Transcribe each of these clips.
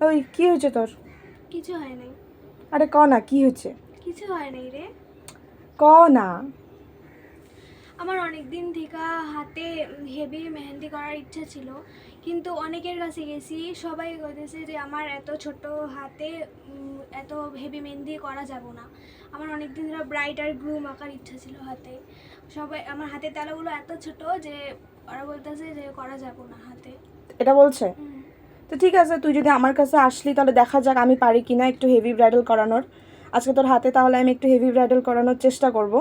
ওই কি হয়েছে তোর? কিছু হয় নাই। আরে ক না কি হয়েছে? কিছু হয় নাই রে। ক না। আমার অনেক দিন থেকে হাতে হেভি মেহেন্দি করার ইচ্ছা ছিল, কিন্তু অনেকের কাছে গেছি, সবাই কইতেছে যে আমার এত ছোট হাতে এত হেভি মেহেন্দি করা যাব না। আমার অনেক দিন ধরে ব্রাইড আর গ্রুম আঁকার ইচ্ছা ছিল হাতে। সবাই আমার হাতের তালুগুলো এত ছোট যে ওরা বলতেছে যে করা যাব না হাতে। এটা বলছে? তো ঠিক আছে, তুই যদি আমার কাছে আসলি তাহলে দেখা যাক আমি পারি কিনা একটু হেভি ব্রাইডাল করানোর। আজকে তোর হাতে তাহলে আমি একটু হেভি ব্রাইডাল করানোর চেষ্টা করব।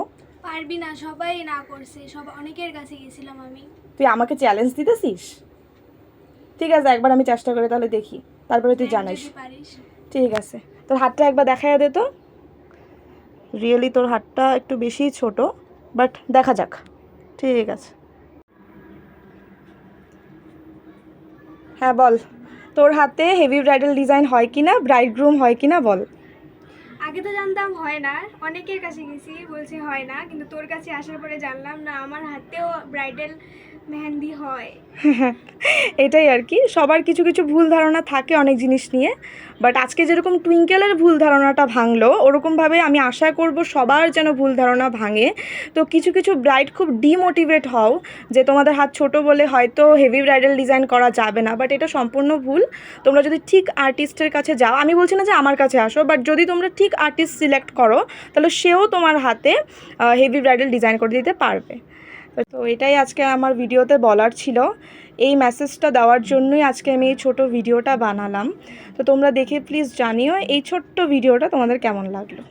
পারবি না, সবাই না করছে, অনেকের কাছে গেছিলাম আমি। তুই আমাকে চ্যালেঞ্জ দিতেছিস? ঠিক আছে, একবার আমি চেষ্টা করে তাহলে দেখি, তারপরে তুই জানাইস। যদি পারিস। ঠিক আছে, তোর হাতটা একবার দেখাইয়া দে তো। রিয়েলি তোর হাতটা একটু বেশিই ছোট, বাট দেখা যাক। ঠিক আছে, হ্যাঁ বল, তোর হাতে হেভি ব্রাইডাল ডিজাইন হয় কি না, ব্রাইড গ্রুম হয় কি না বল। আগে তো জানতাম হয় না, অনেকের কাছে গেছি বলছে হয় না, কিন্তু তোর কাছে আসার পরে জানলাম না আমার হাতেও ব্রাইডাল মেহেন্দি হয়। এটাই আর কি, সবার কিছু কিছু ভুল ধারণা থাকে অনেক জিনিস নিয়ে, বাট আজকে যেরকম টুইঙ্কেলের ভুল ধারণাটা ভাঙলো, ওরকমভাবে আমি আশা করব সবার যেন ভুল ধারণা ভাঙে। তো কিছু কিছু ব্রাইড খুব ডিমোটিভেট হও যে তোমাদের হাত ছোট বলে হয়তো হেভি ব্রাইডাল ডিজাইন করা যাবে না, বাট এটা সম্পূর্ণ ভুল। তোমরা যদি ঠিক আর্টিস্টের কাছে যাও, আমি বলছি না যে আমার কাছে আসো, বাট যদি তোমরা ঠিক আর্টিস্ট সিলেক্ট করো তাহলে সেও তোমার হাতে হেভি ব্রাইডাল ডিজাইন করে দিতে পারবে। তো এটাই আজকে আমার ভিডিওতে বলার ছিল, এই মেসেজটা দেওয়ার জন্যই আজকে আমি এই ছোটো ভিডিওটা বানালাম। তো তোমরা দেখে প্লিজ জানিও এই ছোট্ট ভিডিওটা তোমাদের কেমন লাগলো।